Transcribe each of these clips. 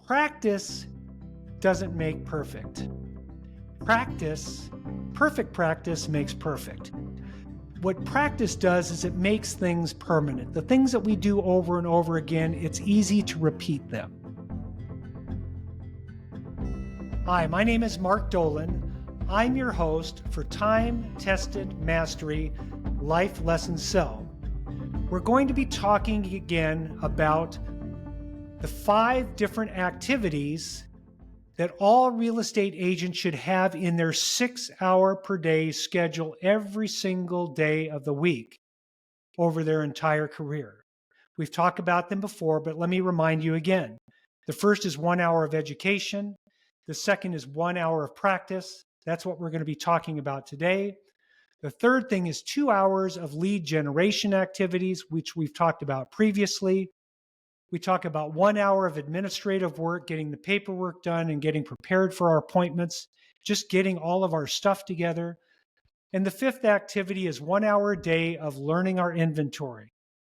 Practice doesn't make perfect. Perfect practice makes perfect. What practice does is it makes things permanent. The things that we do over and over again, it's easy to repeat them. Hi, my name is Mark Dolan. I'm your host for Time-Tested Mastery Life Lesson Cell. We're going to be talking again about the 5 different activities that all real estate agents should have in their 6-hour per day schedule every single day of the week over their entire career. We've talked about them before, but let me remind you again. The first is 1 hour of education. The second is 1 hour of practice. That's what we're going to be talking about today. The third thing is 2 hours of lead generation activities, which we've talked about previously. We talk about 1 hour of administrative work, getting the paperwork done and getting prepared for our appointments, just getting all of our stuff together. And the fifth activity is 1 hour a day of learning our inventory,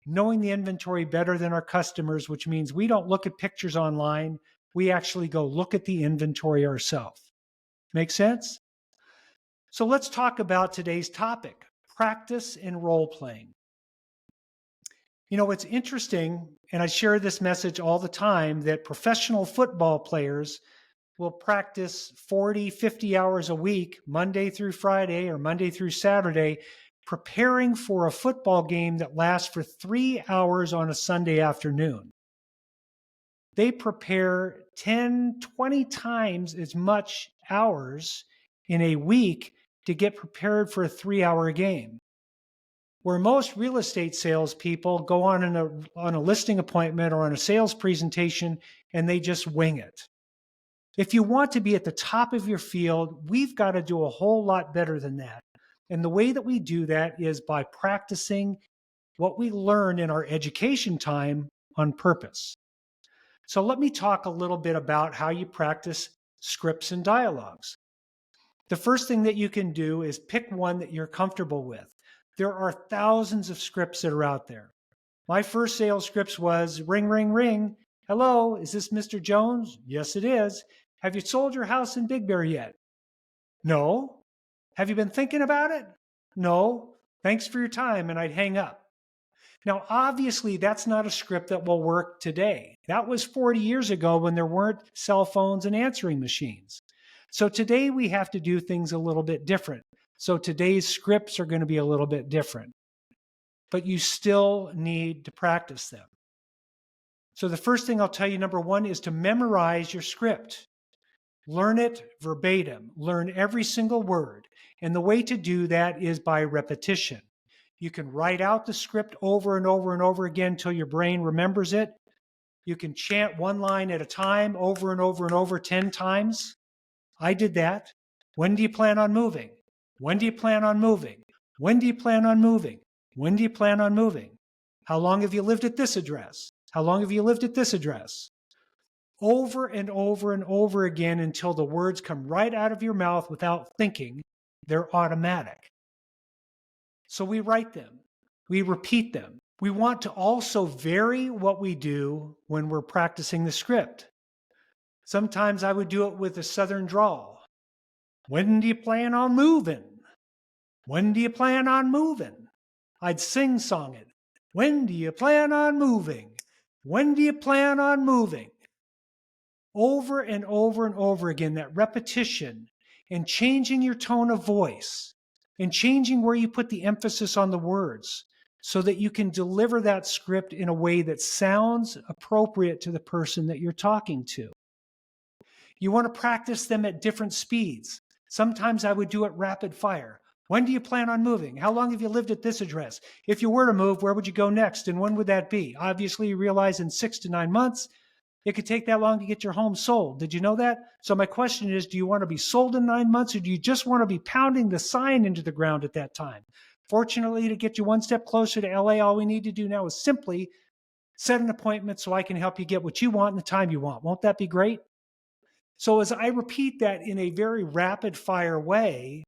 knowing the inventory better than our customers, which means we don't look at pictures online. We actually go look at the inventory ourselves. Make sense? So let's talk about today's topic, practice and role playing. You know, it's interesting, and I share this message all the time, that professional football players will practice 40, 50 hours a week, Monday through Friday or Monday through Saturday, preparing for a football game that lasts for 3 hours on a Sunday afternoon. They prepare 10, 20 times as much hours in a week to get prepared for a 3-hour game. Where most real estate salespeople go on a listing appointment or on a sales presentation and they just wing it. If you want to be at the top of your field, we've got to do a whole lot better than that. And the way that we do that is by practicing what we learn in our education time on purpose. So let me talk a little bit about how you practice scripts and dialogues. The first thing that you can do is pick one that you're comfortable with. There are thousands of scripts that are out there. My first sales scripts was ring, ring, ring. Hello, is this Mr. Jones? Yes, it is. Have you sold your house in Big Bear yet? No. Have you been thinking about it? No. Thanks for your time, and I'd hang up. Now, obviously, that's not a script that will work today. That was 40 years ago when there weren't cell phones and answering machines. So today we have to do things a little bit different. So today's scripts are going to be a little bit different, but you still need to practice them. So the first thing I'll tell you, number one, is to memorize your script. Learn it verbatim. Learn every single word. And the way to do that is by repetition. You can write out the script over and over and over again until your brain remembers it. You can chant one line at a time over and over and over 10 times. I did that. When do you plan on moving? When do you plan on moving? When do you plan on moving? When do you plan on moving? How long have you lived at this address? How long have you lived at this address? Over and over and over again until the words come right out of your mouth without thinking. They're automatic. So we write them. We repeat them. We want to also vary what we do when we're practicing the script. Sometimes I would do it with a southern drawl. When do you plan on moving? When do you plan on moving? I'd sing-song it. When do you plan on moving? When do you plan on moving? Over and over and over again, that repetition and changing your tone of voice and changing where you put the emphasis on the words so that you can deliver that script in a way that sounds appropriate to the person that you're talking to. You want to practice them at different speeds. Sometimes I would do it rapid fire. When do you plan on moving? How long have you lived at this address? If you were to move, where would you go next? And when would that be? Obviously, you realize in 6 to 9 months, it could take that long to get your home sold. Did you know that? So my question is, do you want to be sold in 9 months, or do you just want to be pounding the sign into the ground at that time? Fortunately, to get you one step closer to LA, all we need to do now is simply set an appointment so I can help you get what you want and the time you want. Won't that be great? So as I repeat that in a very rapid fire way,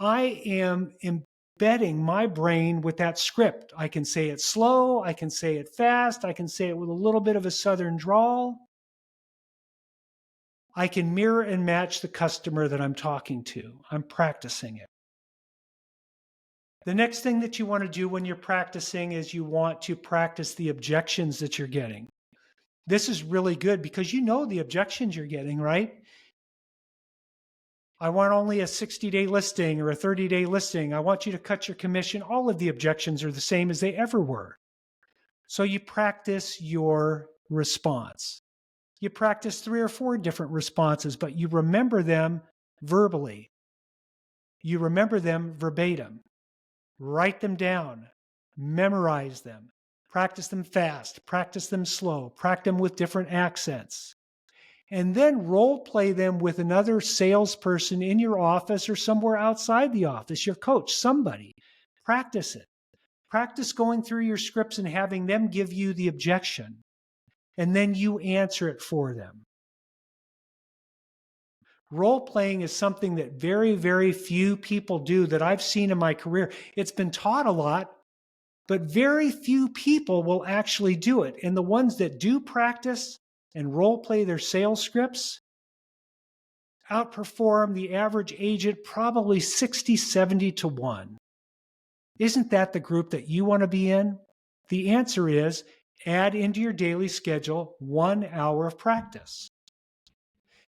I am embedding my brain with that script. I can say it slow, I can say it fast, I can say it with a little bit of a southern drawl. I can mirror and match the customer that I'm talking to. I'm practicing it. The next thing that you want to do when you're practicing is you want to practice the objections that you're getting. This is really good because you know the objections you're getting, right? I want only a 60-day listing or a 30-day listing. I want you to cut your commission. All of the objections are the same as they ever were. So you practice your response. You practice 3 or 4 different responses, but you remember them verbally. You remember them verbatim. Write them down. Memorize them. Practice them fast. Practice them slow. Practice them with different accents. And then role play them with another salesperson in your office or somewhere outside the office, your coach, somebody. Practice it. Practice going through your scripts and having them give you the objection. And then you answer it for them. Role playing is something that very, very few people do that I've seen in my career. It's been taught a lot, but very few people will actually do it. And the ones that do practice and role play their sales scripts outperform the average agent probably 60, 70 to 1. Isn't that the group that you want to be in? The answer is add into your daily schedule 1 hour of practice.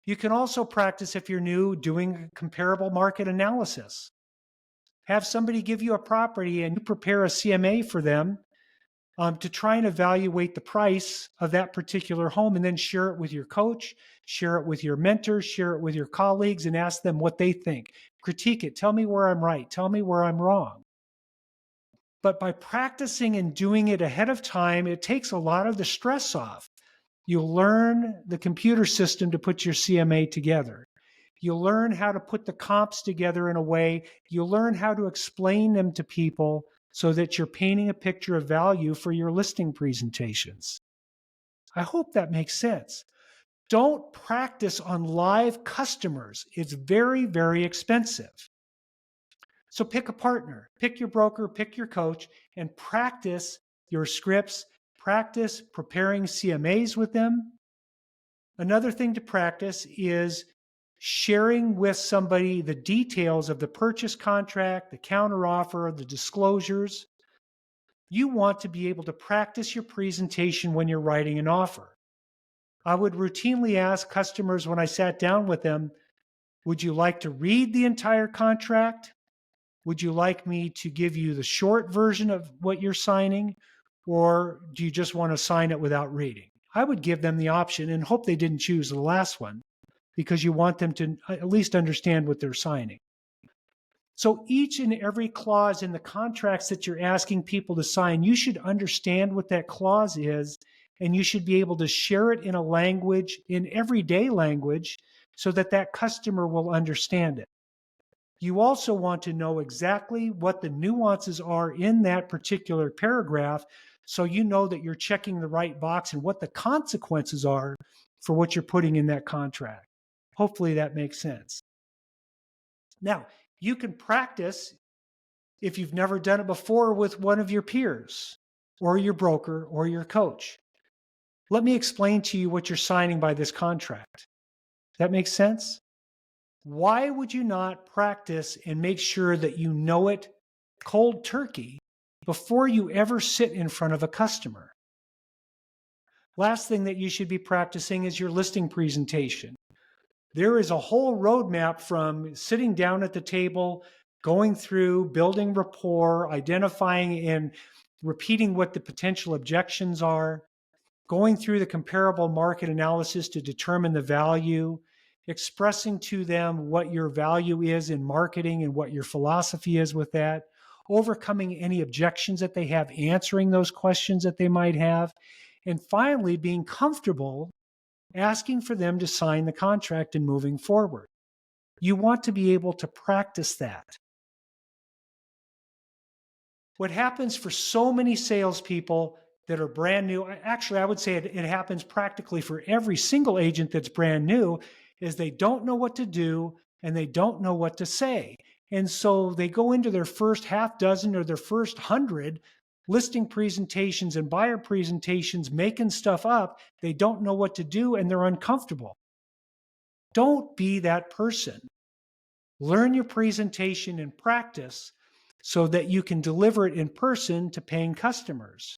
You can also practice, if you're new, doing comparable market analysis. Have somebody give you a property and you prepare a CMA for them to try and evaluate the price of that particular home, and then share it with your coach, share it with your mentors, share it with your colleagues, and ask them what they think. Critique it. Tell me where I'm right. Tell me where I'm wrong. But by practicing and doing it ahead of time, it takes a lot of the stress off. You'll learn the computer system to put your CMA together. You'll learn how to put the comps together in a way. You'll learn how to explain them to people so that you're painting a picture of value for your listing presentations. I hope that makes sense. Don't practice on live customers. It's very, very expensive. So pick a partner, pick your broker, pick your coach, and practice your scripts. Practice preparing CMAs with them. Another thing to practice is sharing with somebody the details of the purchase contract, the counteroffer, the disclosures. You want to be able to practice your presentation when you're writing an offer. I would routinely ask customers when I sat down with them, would you like to read the entire contract? Would you like me to give you the short version of what you're signing? Or do you just want to sign it without reading? I would give them the option and hope they didn't choose the last one, because you want them to at least understand what they're signing. So each and every clause in the contracts that you're asking people to sign, you should understand what that clause is, and you should be able to share it in a language, in everyday language, so that that customer will understand it. You also want to know exactly what the nuances are in that particular paragraph, so you know that you're checking the right box and what the consequences are for what you're putting in that contract. Hopefully that makes sense. Now, you can practice, if you've never done it before, with one of your peers or your broker or your coach. Let me explain to you what you're signing by this contract. That makes sense? Why would you not practice and make sure that you know it cold turkey before you ever sit in front of a customer? Last thing that you should be practicing is your listing presentation. There is a whole roadmap from sitting down at the table, going through, building rapport, identifying and repeating what the potential objections are, going through the comparable market analysis to determine the value, expressing to them what your value is in marketing and what your philosophy is with that, overcoming any objections that they have, answering those questions that they might have, and finally being comfortable asking for them to sign the contract and moving forward. You want to be able to practice that. What happens for so many salespeople that are brand new, actually I would say it happens practically for every single agent that's brand new, is they don't know what to do and they don't know what to say. And so they go into their first half dozen or their first 100 listing presentations and buyer presentations, making stuff up. They don't know what to do and they're uncomfortable. Don't be that person. Learn your presentation and practice so that you can deliver it in person to paying customers.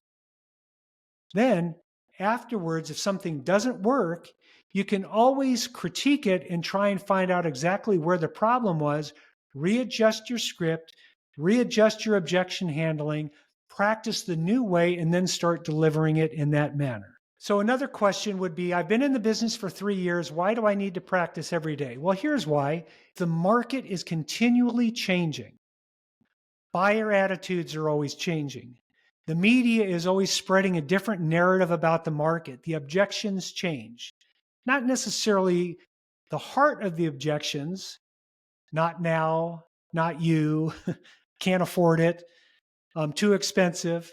Then, afterwards, if something doesn't work, you can always critique it and try and find out exactly where the problem was, readjust your script, readjust your objection handling, practice the new way, and then start delivering it in that manner. So another question would be, I've been in the business for 3 years. Why do I need to practice every day? Well, here's why. The market is continually changing. Buyer attitudes are always changing. The media is always spreading a different narrative about the market. The objections change. Not necessarily the heart of the objections, not now, not you, can't afford it, too expensive.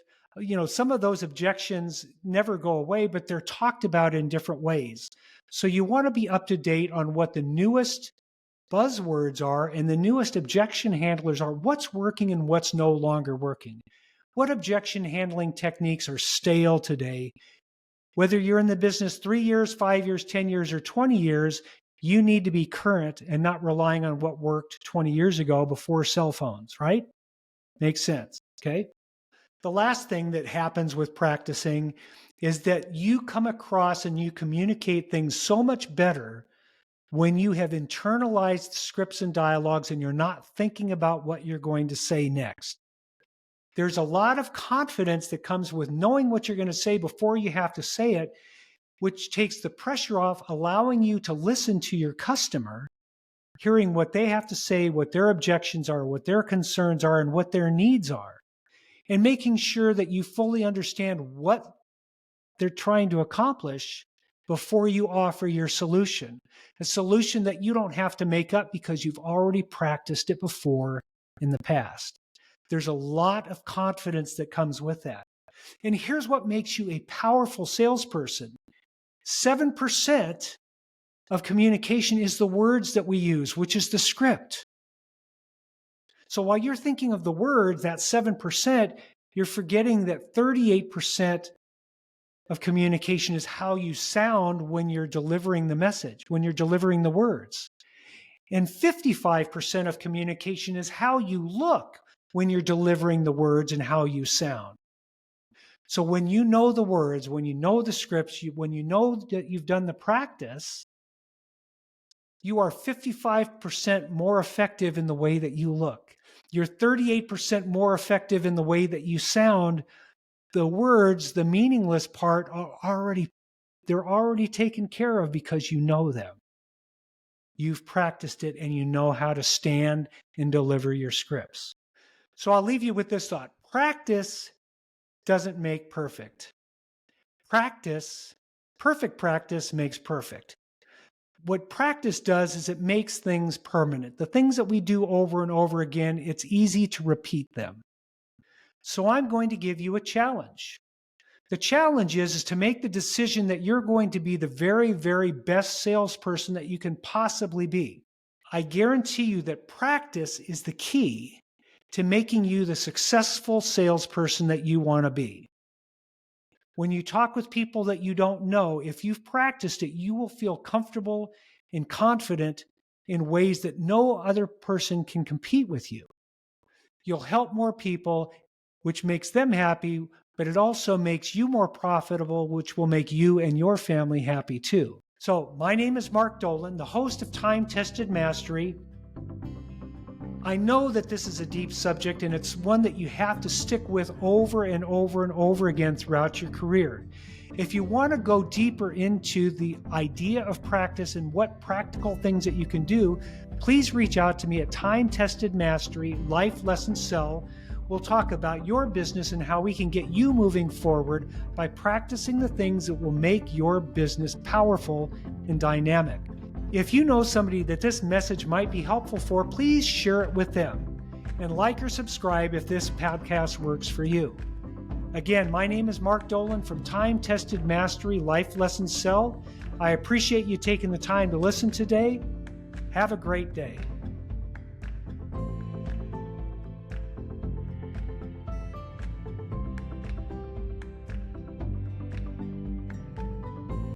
Some of those objections never go away, but they're talked about in different ways. So you want to be up to date on what the newest buzzwords are and the newest objection handlers are, what's working and what's no longer working. What objection handling techniques are stale today? Whether you're in the business 3 years, 5 years, 10 years, or 20 years, you need to be current and not relying on what worked 20 years ago before cell phones, right? Makes sense, okay? The last thing that happens with practicing is that you come across and you communicate things so much better when you have internalized scripts and dialogues and you're not thinking about what you're going to say next. There's a lot of confidence that comes with knowing what you're going to say before you have to say it, which takes the pressure off, allowing you to listen to your customer, hearing what they have to say, what their objections are, what their concerns are, and what their needs are, and making sure that you fully understand what they're trying to accomplish before you offer your solution. A solution that you don't have to make up because you've already practiced it before in the past. There's a lot of confidence that comes with that. And here's what makes you a powerful salesperson. 7% of communication is the words that we use, which is the script. So while you're thinking of the words, that 7%, you're forgetting that 38% of communication is how you sound when you're delivering the message, when you're delivering the words. And 55% of communication is how you look when you're delivering the words and how you sound. So when you know the words, when you know the scripts, when you know that you've done the practice, you are 55% more effective in the way that you look. You're 38% more effective in the way that you sound. The words, the meaningless part, they're already taken care of because you know them. You've practiced it and you know how to stand and deliver your scripts. So I'll leave you with this thought. Practice doesn't make perfect. Perfect practice makes perfect. What practice does is it makes things permanent. The things that we do over and over again, it's easy to repeat them. So I'm going to give you a challenge. The challenge is to make the decision that you're going to be the very, very best salesperson that you can possibly be. I guarantee you that practice is the key to making you the successful salesperson that you want to be. When you talk with people that you don't know, if you've practiced it, you will feel comfortable and confident in ways that no other person can compete with you. You'll help more people, which makes them happy, but it also makes you more profitable, which will make you and your family happy too. So my name is Mark Dolan, the host of Time Tested Mastery. I know that this is a deep subject and it's one that you have to stick with over and over and over again throughout your career. If you want to go deeper into the idea of practice and what practical things that you can do, please reach out to me at Time Tested Mastery Life Lesson Cell. We'll talk about your business and how we can get you moving forward by practicing the things that will make your business powerful and dynamic. If you know somebody that this message might be helpful for, please share it with them. And like or subscribe if this podcast works for you. Again, my name is Mark Dolan from Time Tested Mastery Life Lesson Cell. I appreciate you taking the time to listen today. Have a great day.